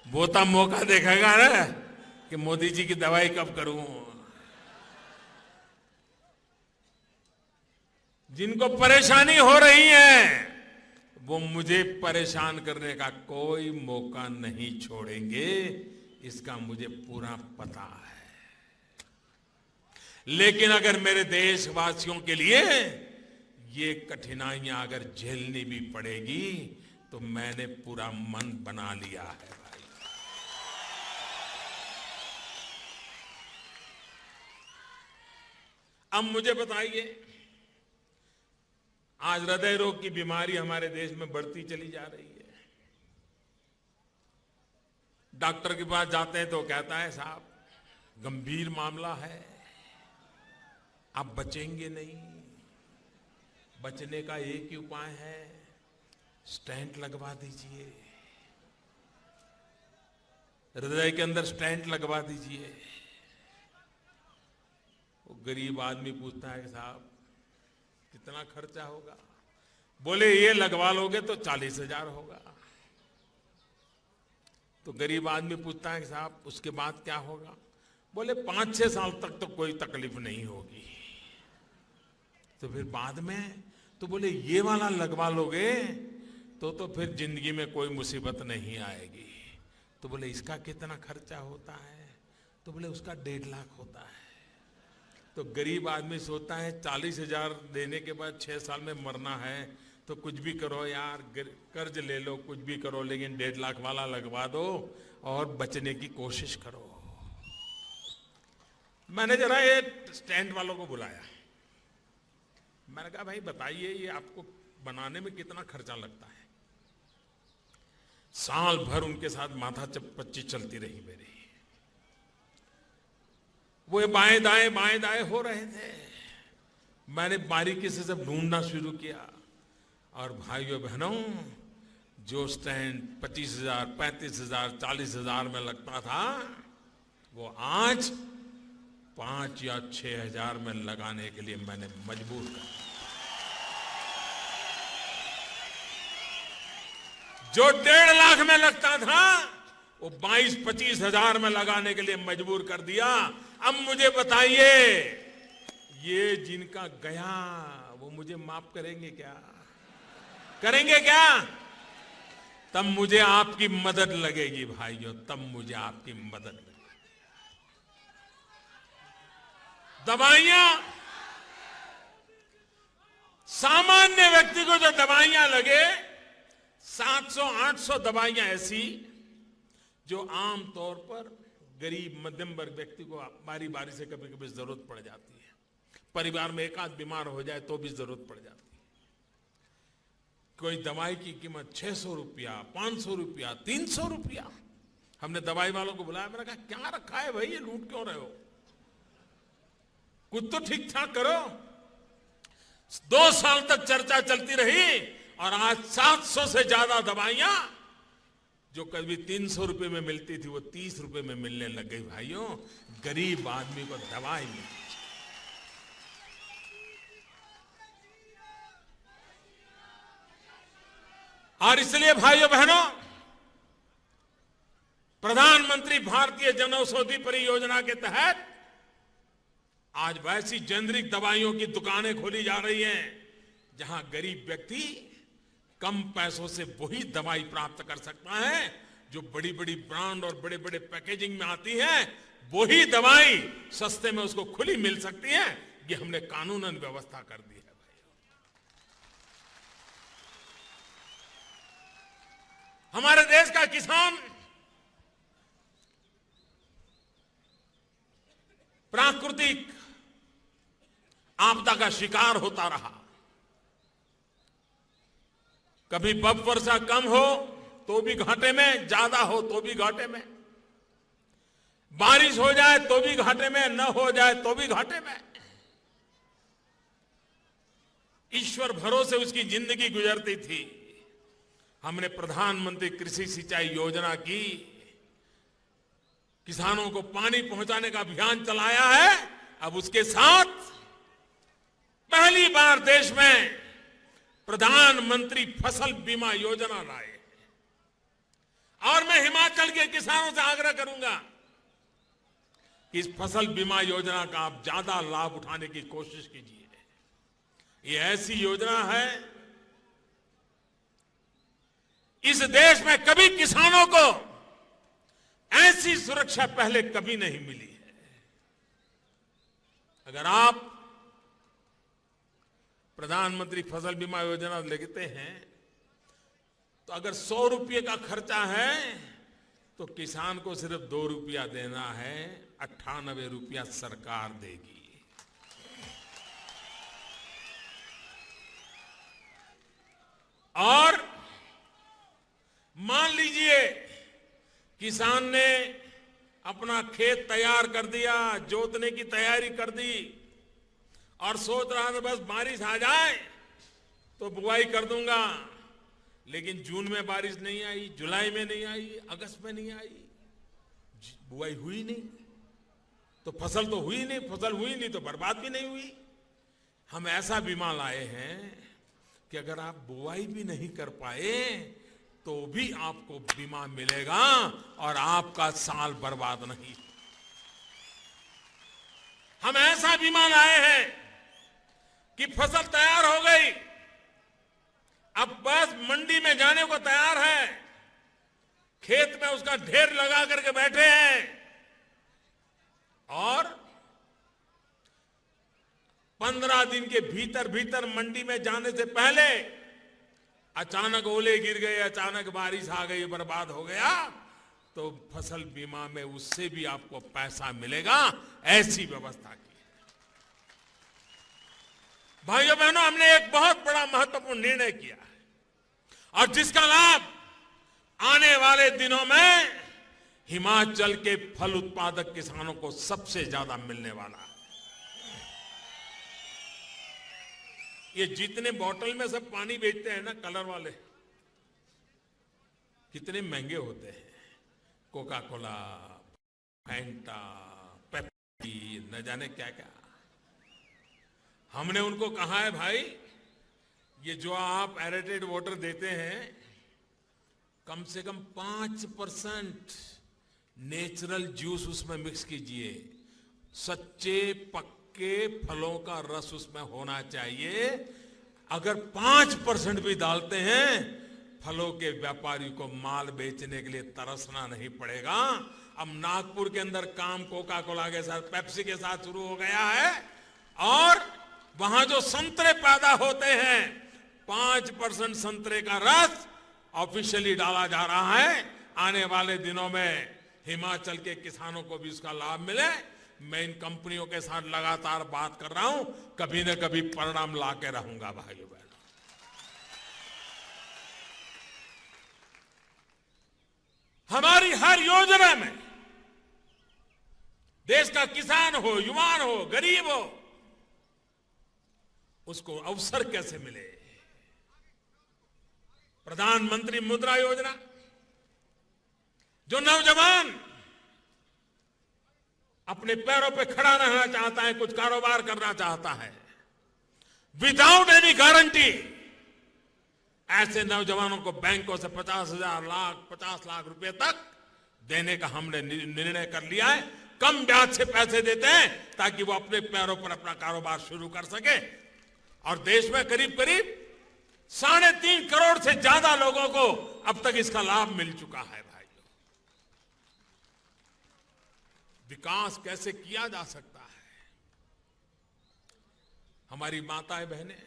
वो तो मौका देखेगा ना कि मोदी जी की दवाई कब करूं। जिनको परेशानी हो रही है वो मुझे परेशान करने का कोई मौका नहीं छोड़ेंगे, इसका मुझे पूरा पता है। लेकिन अगर मेरे देशवासियों के लिए ये कठिनाइयां अगर झेलनी भी पड़ेगी तो मैंने पूरा मन बना लिया है भाई। अब मुझे बताइए, आज हृदय रोग की बीमारी हमारे देश में बढ़ती चली जा रही है। डॉक्टर के पास जाते हैं तो कहता है साहब गंभीर मामला है, आप बचेंगे नहीं। बचने का एक ही उपाय है, स्टेंट लगवा दीजिए, हृदय के अंदर स्टेंट लगवा दीजिए। वो गरीब आदमी पूछता है कि साहब कितना खर्चा होगा? बोले ये लगवा लोगे तो 40,000 होगा। तो गरीब आदमी पूछता है कि साहब उसके बाद क्या होगा? बोले 5-6 साल तक तो कोई तकलीफ नहीं होगी। तो फिर बाद में? तो बोले ये वाला लगवा लोगे तो फिर जिंदगी में कोई मुसीबत नहीं आएगी। तो बोले इसका कितना खर्चा होता है? तो बोले उसका 1.5 लाख होता है। तो गरीब आदमी सोचता है 40,000 देने के बाद 6 साल में मरना है तो कुछ भी करो यार, कर्ज ले लो, कुछ भी करो, लेकिन 1.5 लाख वाला लगवा दो और बचने की कोशिश करो। मैंने जरा ये स्टैंड वालों को बुलाया, मैंने कहा भाई बताइए ये आपको बनाने में कितना खर्चा लगता है? साल भर उनके साथ माथा चप्पची चलती रही मेरी। वो बाएं दाएं हो रहे थे। मैंने बारीकी से सब ढूंढना शुरू किया और भाइयों बहनों जो स्टैंड 25,000, 35,000, 40,000 में लगता था वो आज 5 या 6,000 में लगाने के लिए मैंने मजबूर कर दिया। जो 1.5 लाख में लगता था वो 22-25 हजार में लगाने के लिए मजबूर कर दिया। अब मुझे बताइए ये जिनका गया वो मुझे माफ करेंगे क्या? करेंगे क्या? तब मुझे आपकी मदद लगेगी भाइयों, तब मुझे आपकी मदद लगेगी। दवाइयां, सामान्य व्यक्ति को जो दवाइयां लगे 700-800 दवाइयां ऐसी जो आम तौर पर गरीब मध्यम वर्ग व्यक्ति को बारी बारी से कभी कभी जरूरत पड़ जाती है। परिवार में एक आध बीमार हो जाए तो भी जरूरत पड़ जाती है। कोई दवाई की कीमत 600 रुपया, 500 रुपया, 300 रुपया। हमने दवाई वालों को बुलाया, मैंने कहा क्या रखा है भाई, ये लूट क्यों रहे हो? कुछ तो ठीक ठाक करो। 2 साल तक चर्चा चलती रही और आज 700 से ज्यादा दवाइयां जो कभी 300 रुपए में मिलती थी वो 30 रुपए में मिलने लग गई। भाइयों गरीब आदमी को दवाई मिलती। और इसलिए भाइयों बहनों प्रधानमंत्री भारतीय जनऔषधि परियोजना के तहत आज वैसी जेनरिक दवाइयों की दुकानें खोली जा रही हैं जहां गरीब व्यक्ति कम पैसों से वही दवाई प्राप्त कर सकता है जो बड़ी बड़ी ब्रांड और बड़े बड़े पैकेजिंग में आती है। वही दवाई सस्ते में उसको खुली मिल सकती है। ये हमने कानूनन व्यवस्था कर दी है। हमारे देश का किसान प्राकृतिक आपदा का शिकार होता रहा। कभी बर्फ वर्षा कम हो तो भी घाटे में, ज्यादा हो तो भी घाटे में, बारिश हो जाए तो भी घाटे में, न हो जाए तो भी घाटे में। ईश्वर भरोसे उसकी जिंदगी गुजरती थी। हमने प्रधानमंत्री कृषि सिंचाई योजना की, किसानों को पानी पहुंचाने का अभियान चलाया है। अब उसके साथ पहली बार देश में प्रधानमंत्री फसल बीमा योजना लाए और मैं हिमाचल के किसानों से आग्रह करूंगा कि इस फसल बीमा योजना का आप ज्यादा लाभ उठाने की कोशिश कीजिए। ये ऐसी योजना है, इस देश में कभी किसानों को ऐसी सुरक्षा पहले कभी नहीं मिली है। अगर आप प्रधानमंत्री फसल बीमा योजना लेते हैं तो अगर 100 रुपये का खर्चा है तो किसान को सिर्फ 2 रुपया देना है, 98 रुपया सरकार देगी। और मान लीजिए किसान ने अपना खेत तैयार कर दिया, जोतने की तैयारी कर दी और सोच रहा था बस बारिश आ जाए तो बुआई कर दूंगा, लेकिन जून में बारिश नहीं आई, जुलाई में नहीं आई, अगस्त में नहीं आई, बुआई हुई नहीं, तो फसल तो हुई नहीं, फसल हुई नहीं तो बर्बाद भी नहीं हुई। हम ऐसा बीमा लाए हैं कि अगर आप बुआई भी नहीं कर पाए तो भी आपको बीमा मिलेगा और आपका साल बर्बाद नहीं। हम ऐसा बीमा लाए हैं कि फसल तैयार हो गई, अब बस मंडी में जाने को तैयार है, खेत में उसका ढेर लगा करके बैठे हैं और 15 दिन के भीतर भीतर मंडी में जाने से पहले अचानक ओले गिर गए, अचानक बारिश आ गई, बर्बाद हो गया, तो फसल बीमा में उससे भी आपको पैसा मिलेगा। ऐसी व्यवस्था की है। भाइयों बहनों, हमने एक बहुत बड़ा महत्वपूर्ण निर्णय किया है और जिसका लाभ आने वाले दिनों में हिमाचल के फल उत्पादक किसानों को सबसे ज्यादा मिलने वाला है। ये जितने बोतल में सब पानी बेचते हैं ना, कलर वाले, कितने महंगे होते हैं, कोका कोला, फैंटा, पेप्सी, न जाने क्या क्या। हमने उनको कहा है भाई, ये जो आप एरेटेड वाटर देते हैं कम से कम 5% नेचुरल जूस उसमें मिक्स कीजिए, सच्चे पक्के फलों का रस उसमें होना चाहिए। अगर 5% भी डालते हैं, फलों के व्यापारी को माल बेचने के लिए तरसना नहीं पड़ेगा। अब नागपुर के अंदर काम कोका कोला के साथ, पेप्सी के साथ शुरू हो गया है और वहां जो संतरे पैदा होते हैं 5% संतरे का रस ऑफिशियली डाला जा रहा है। आने वाले दिनों में हिमाचल के किसानों को भी उसका लाभ मिले। मैं इन कंपनियों के साथ लगातार बात कर रहा हूं, कभी न कभी परिणाम ला के रहूंगा। भाइयों बहनों, हमारी हर योजना में देश का किसान हो, युवान हो, गरीब हो, उसको अवसर कैसे मिले। प्रधानमंत्री मुद्रा योजना, जो नौजवान अपने पैरों पे खड़ा रहना चाहता है, कुछ कारोबार करना चाहता है, विदाउट एनी गारंटी, ऐसे नौजवानों को बैंकों से 50 लाख रुपए तक देने का हमने निर्णय कर लिया है। कम ब्याज से पैसे देते हैं ताकि वो अपने पैरों पर अपना कारोबार शुरू कर सके। और देश में करीब करीब 3.5 करोड़ से ज्यादा लोगों को अब तक इसका लाभ मिल चुका है। भाइयों, विकास कैसे किया जा सकता है। हमारी माताएं बहनें,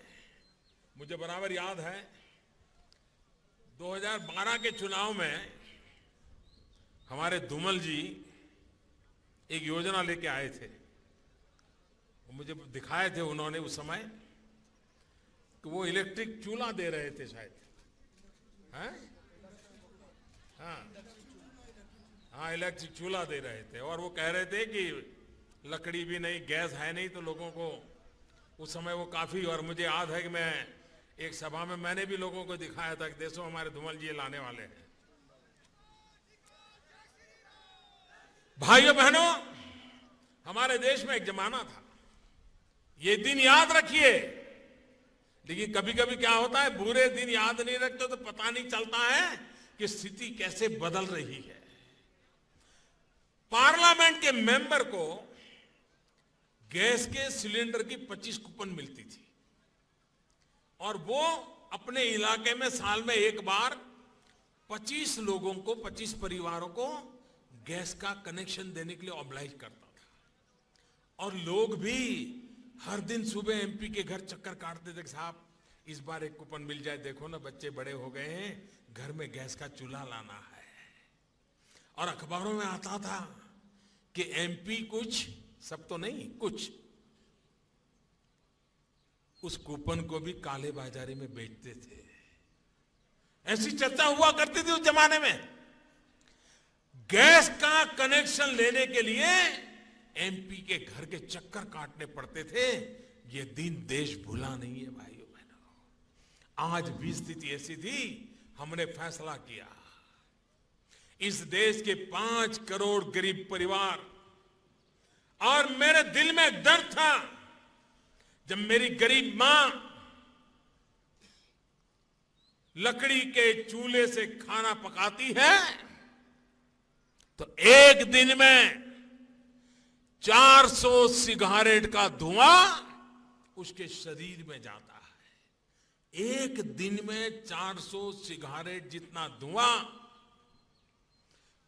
मुझे बराबर याद है 2012 के चुनाव में हमारे धूमल जी एक योजना लेके आए थे, मुझे दिखाए थे उन्होंने उस समय कि वो इलेक्ट्रिक चूल्हा दे रहे थे शायद, हैं? हाँ, इलेक्ट्रिक चूल्हा दे रहे थे और वो कह रहे थे कि लकड़ी भी नहीं, गैस है नहीं, तो लोगों को उस समय वो काफी। और मुझे याद है कि मैं एक सभा में मैंने भी लोगों को दिखाया था कि देखो हमारे धूमल जी लाने वाले हैं। भाइयों बहनों, हमारे देश में एक जमाना था, ये दिन याद रखिए, लेकिन कभी कभी क्या होता है, बुरे दिन याद नहीं रखते तो पता नहीं चलता है कि स्थिति कैसे बदल रही है। पार्लियामेंट के मेंबर को गैस के सिलेंडर की 25 कूपन मिलती थी और वो अपने इलाके में साल में एक बार 25 लोगों को, 25 परिवारों को गैस का कनेक्शन देने के लिए ऑब्लाइज करता था। और लोग भी हर दिन सुबह एमपी के घर चक्कर काटते थे, साहब इस बार एक कूपन मिल जाए, देखो ना बच्चे बड़े हो गए हैं, घर में गैस का चूल्हा लाना है। और अखबारों में आता था कि एमपी कुछ, सब तो नहीं, कुछ उस कूपन को भी काले बाजारी में बेचते थे। ऐसी चर्चा हुआ करती थी उस जमाने में। गैस का कनेक्शन लेने के लिए एमपी के घर के चक्कर काटने पड़ते थे। ये दिन देश भूला नहीं है भाइयों बहनों। आज भी स्थिति ऐसी थी, हमने फैसला किया इस देश के 5 करोड़ गरीब परिवार, और मेरे दिल में एक डर था जब मेरी गरीब मां लकड़ी के चूल्हे से खाना पकाती है तो एक दिन में 400 सिगारेट का धुआं उसके शरीर में जाता है। एक दिन में 400 सिगारेट जितना धुआं।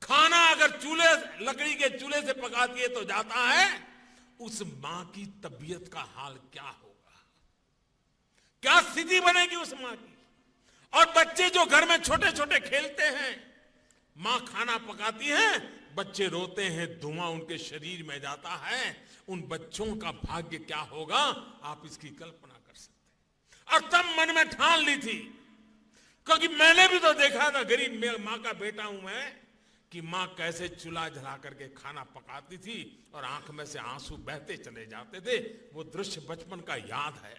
खाना अगर चूल्हे, लकड़ी के चूल्हे से पकाती है तो जाता है। उस मां की तबीयत का हाल क्या होगा, क्या स्थिति बनेगी उस मां की। और बच्चे जो घर में छोटे छोटे खेलते हैं, मां खाना पकाती है, बच्चे रोते हैं, धुआं उनके शरीर में जाता है। उन बच्चों का भाग्य क्या होगा, आप इसकी कल्पना कर सकते हैं। और तब मन में ठान ली थी, क्योंकि मैंने भी तो देखा था, गरीब मां का बेटा हूं मैं, कि मां कैसे चूल्हा जला करके खाना पकाती थी और आंख में से आंसू बहते चले जाते थे। वो दृश्य बचपन का याद है।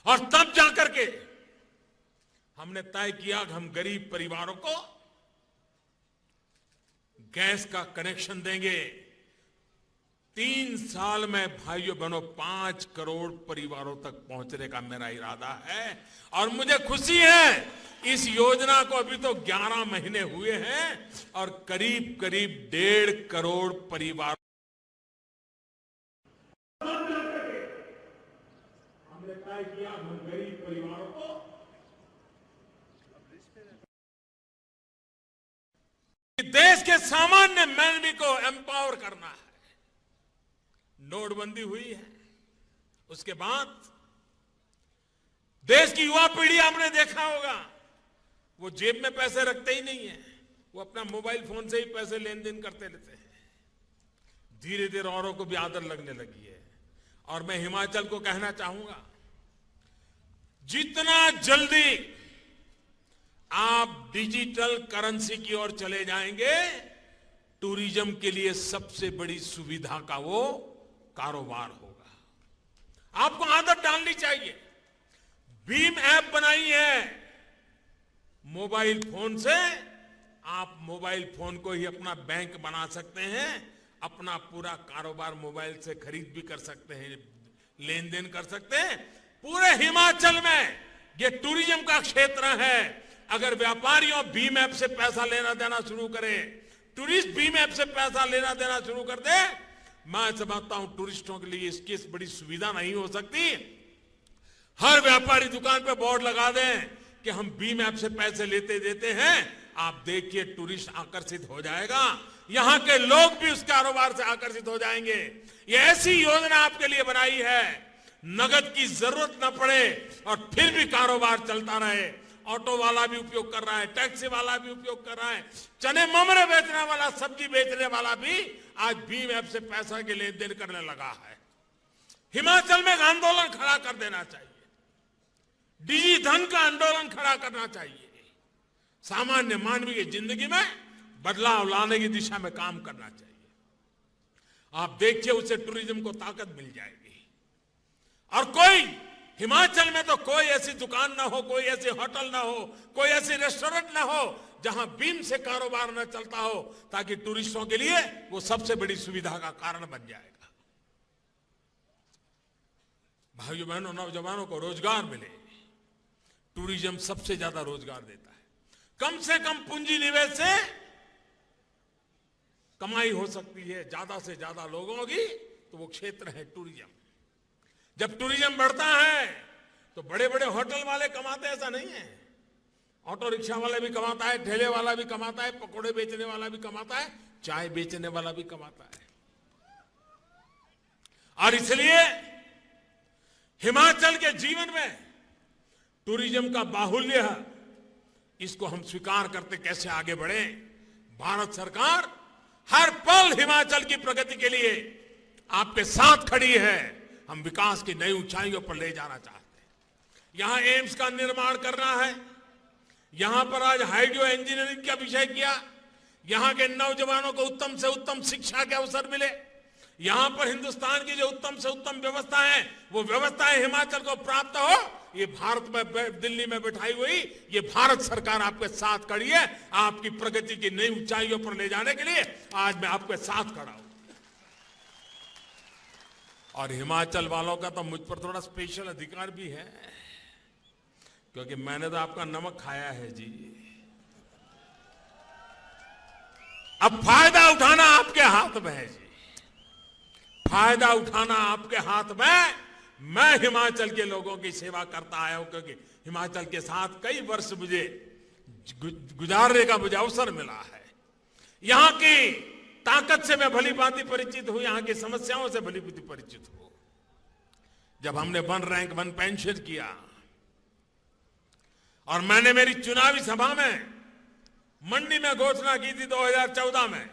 और तब जाकर के हमने तय किया कि हम गरीब परिवारों को गैस का कनेक्शन देंगे। 3 साल में भाइयों बहनों 5 करोड़ परिवारों तक पहुंचने का मेरा इरादा है। और मुझे खुशी है, इस योजना को अभी तो 11 महीने हुए हैं और करीब करीब 1.5 करोड़ परिवार हमने तय किया हम गरीब परिवारों को देश के सामान्य मैन को एम्पावर करना है। नोटबंदी हुई है, उसके बाद देश की युवा पीढ़ी आपने देखा होगा, वो जेब में पैसे रखते ही नहीं है, वो अपना मोबाइल फोन से ही पैसे लेन देन करते रहते हैं। धीरे धीरे औरों को भी आदत लगने लगी है। और मैं हिमाचल को कहना चाहूंगा, जितना जल्दी आप डिजिटल करेंसी की ओर चले जाएंगे, टूरिज्म के लिए सबसे बड़ी सुविधा का वो कारोबार होगा। आपको आदत डालनी चाहिए। भीम ऐप बनाई है, मोबाइल फोन से आप मोबाइल फोन को ही अपना बैंक बना सकते हैं। अपना पूरा कारोबार मोबाइल से खरीद भी कर सकते हैं, लेन देन कर सकते हैं। पूरे हिमाचल में ये टूरिज्म का क्षेत्र है। अगर व्यापारियों भीम ऐप से पैसा लेना देना शुरू करें, टूरिस्ट भीम ऐप से पैसा लेना देना शुरू कर दे, मैं समझता हूं टूरिस्टों के लिए इसकी बड़ी सुविधा नहीं हो सकती। हर व्यापारी दुकान पे बोर्ड लगा दें कि हम भीम ऐप से पैसे लेते देते हैं। आप देखिए टूरिस्ट आकर्षित हो जाएगा, यहां के लोग भी उस कारोबार से आकर्षित हो जाएंगे। ये ऐसी योजना आपके लिए बनाई है, नगद की जरूरत न पड़े और फिर भी कारोबार चलता रहे। ऑटो वाला भी उपयोग कर रहा है, टैक्सी वाला भी उपयोग कर रहा है, चने ममरे बेचने वाला, सब्जी बेचने वाला भी आज भीम ऐप से पैसा के लेन देन करने लगा है। हिमाचल में एक आंदोलन खड़ा कर देना चाहिए, डिजी धन का आंदोलन खड़ा करना चाहिए। सामान्य मानवीय की जिंदगी में बदलाव लाने की दिशा में काम करना चाहिए। आप देखिए उससे टूरिज्म को ताकत मिल जाएगी। और कोई हिमाचल में तो कोई ऐसी दुकान ना हो, कोई ऐसी होटल ना हो, कोई ऐसी रेस्टोरेंट ना हो जहां भीम से कारोबार न चलता हो, ताकि टूरिस्टों के लिए वो सबसे बड़ी सुविधा का कारण बन जाएगा। भाइयों बहनों, नौजवानों को रोजगार मिले। टूरिज्म सबसे ज्यादा रोजगार देता है। कम से कम पूंजी निवेश से कमाई हो सकती है ज्यादा से ज्यादा लोगों की, तो वो क्षेत्र है टूरिज्म। जब टूरिज्म बढ़ता है तो बड़े बड़े होटल वाले कमाते, ऐसा नहीं है। ऑटो रिक्शा वाला भी कमाता है, ठेले वाला भी कमाता है, पकौड़े बेचने वाला भी कमाता है, चाय बेचने वाला भी कमाता है। और इसलिए हिमाचल के जीवन में टूरिज्म का बाहुल्य है, इसको हम स्वीकार करते कैसे आगे बढ़े। भारत सरकार हर पल हिमाचल की प्रगति के लिए आपके साथ खड़ी है। हम विकास की नई ऊंचाइयों पर ले जाना चाहते हैं। यहां एम्स का निर्माण करना है। यहां पर आज हाइड्रो इंजीनियरिंग का विषय किया। यहां के नौजवानों को उत्तम से उत्तम शिक्षा के अवसर मिले। यहां पर हिंदुस्तान की जो उत्तम से उत्तम व्यवस्था है, वो व्यवस्थाएं हिमाचल को प्राप्त हो। ये भारत में, दिल्ली में बैठाई हुई ये भारत सरकार आपके साथ खड़ी है। आपकी प्रगति की नई ऊंचाइयों पर ले जाने के लिए आज मैं आपके साथ खड़ा हूं। और हिमाचल वालों का तो मुझ पर थोड़ा स्पेशल अधिकार भी है, क्योंकि मैंने तो आपका नमक खाया है जी। अब फायदा उठाना आपके हाथ में है जी, फायदा उठाना आपके हाथ में। मैं हिमाचल के लोगों की सेवा करता आया हूं, क्योंकि हिमाचल के साथ कई वर्ष मुझे गुजारने का मुझे अवसर मिला है। यहां की ताकत से मैं भली भांति परिचित हूं, यहां की समस्याओं से भली भांति परिचित हूं। जब हमने 1 रैंक 1 पेंशन किया और मैंने मेरी चुनावी सभा में मंडी में घोषणा की थी 2014 में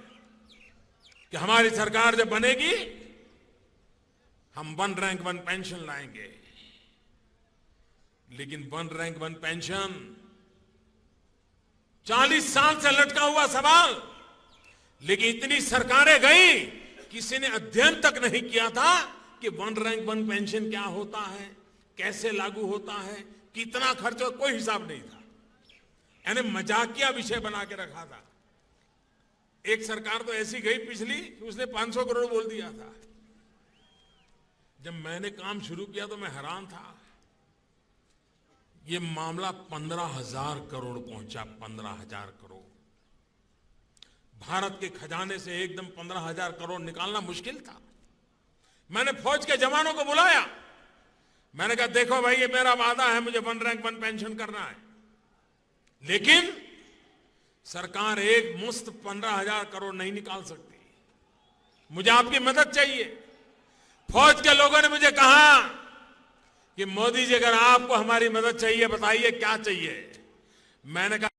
कि हमारी सरकार जब बनेगी हम 1 रैंक 1 पेंशन लाएंगे। लेकिन 1 रैंक 1 पेंशन 40 साल से लटका हुआ सवाल, लेकिन इतनी सरकारें गई, किसी ने अध्ययन तक नहीं किया था कि 1 रैंक 1 पेंशन क्या होता है, कैसे लागू होता है, कितना खर्च हो, कोई हिसाब नहीं था। यानी मजाकिया विषय बना के रखा था। एक सरकार तो ऐसी गई पिछली, उसने 500 करोड़ बोल दिया था। जब मैंने काम शुरू किया तो मैं हैरान था। ये मामला 15,000 करोड़ पहुंचा। 15,000 करोड़ भारत के खजाने से एकदम 15,000 करोड़ निकालना मुश्किल था। मैंने फौज के जवानों को बुलाया। मैंने कहा देखो भाई, ये मेरा वादा है, मुझे 1 रैंक 1 पेंशन करना है, लेकिन सरकार एक मुश्त 15,000 करोड़ नहीं निकाल सकती। मुझे आपकी मदद चाहिए। फौज के लोगों ने मुझे कहा कि मोदी जी, अगर आपको हमारी मदद चाहिए बताइए क्या चाहिए। मैंने कहा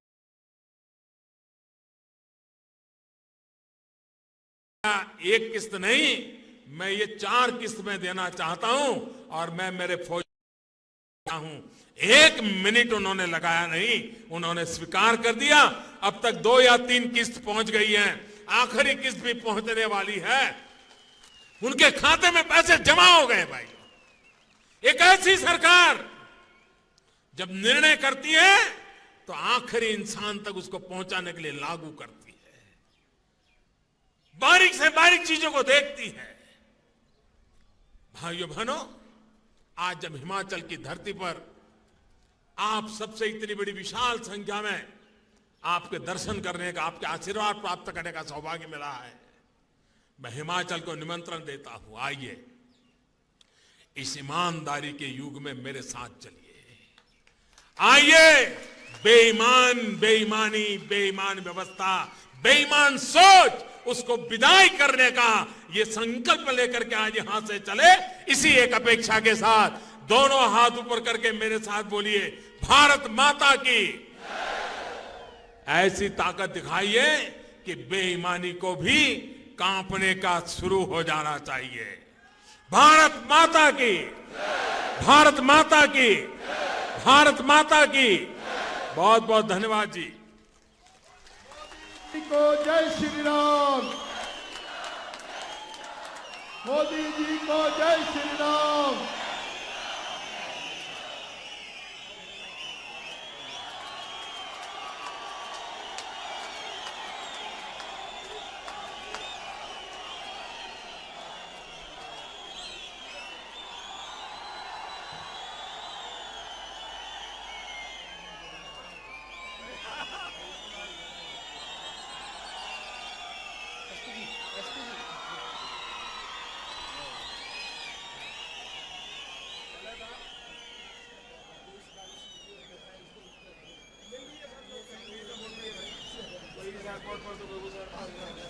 एक किस्त नहीं, मैं ये 4 किस्त में देना चाहता हूं। और मैं मेरे फौज हूं। 1 मिनट उन्होंने लगाया नहीं, उन्होंने स्वीकार कर दिया। अब तक 2 या 3 किस्त पहुंच गई हैं, आखिरी किस्त भी पहुंचने वाली है। उनके खाते में पैसे जमा हो गए भाई। एक ऐसी सरकार जब निर्णय करती है तो आखिरी इंसान तक उसको पहुंचाने के लिए लागू करती है, बारीक से बारीक चीजों को देखती है। भाइयों बहनों, आज जब हिमाचल की धरती पर आप सबसे इतनी बड़ी विशाल संख्या में आपके दर्शन करने का, आपके आशीर्वाद प्राप्त करने का सौभाग्य मिला है, मैं हिमाचल को निमंत्रण देता हूं, आइए इस ईमानदारी के युग में मेरे साथ चलिए। आइए बेईमान, बेईमानी, बेईमान व्यवस्था, बेईमान सोच, उसको विदाई करने का ये संकल्प लेकर के आज यहां से चले। इसी एक अपेक्षा के साथ दोनों हाथ ऊपर करके मेरे साथ बोलिए, भारत माता की। ऐसी ताकत दिखाइए कि बेईमानी को भी कांपने का शुरू हो जाना चाहिए। भारत माता की, भारत माता की, भारत माता की। बहुत बहुत धन्यवाद जी को जय श्री राम। मोदी जी को जय श्री राम। है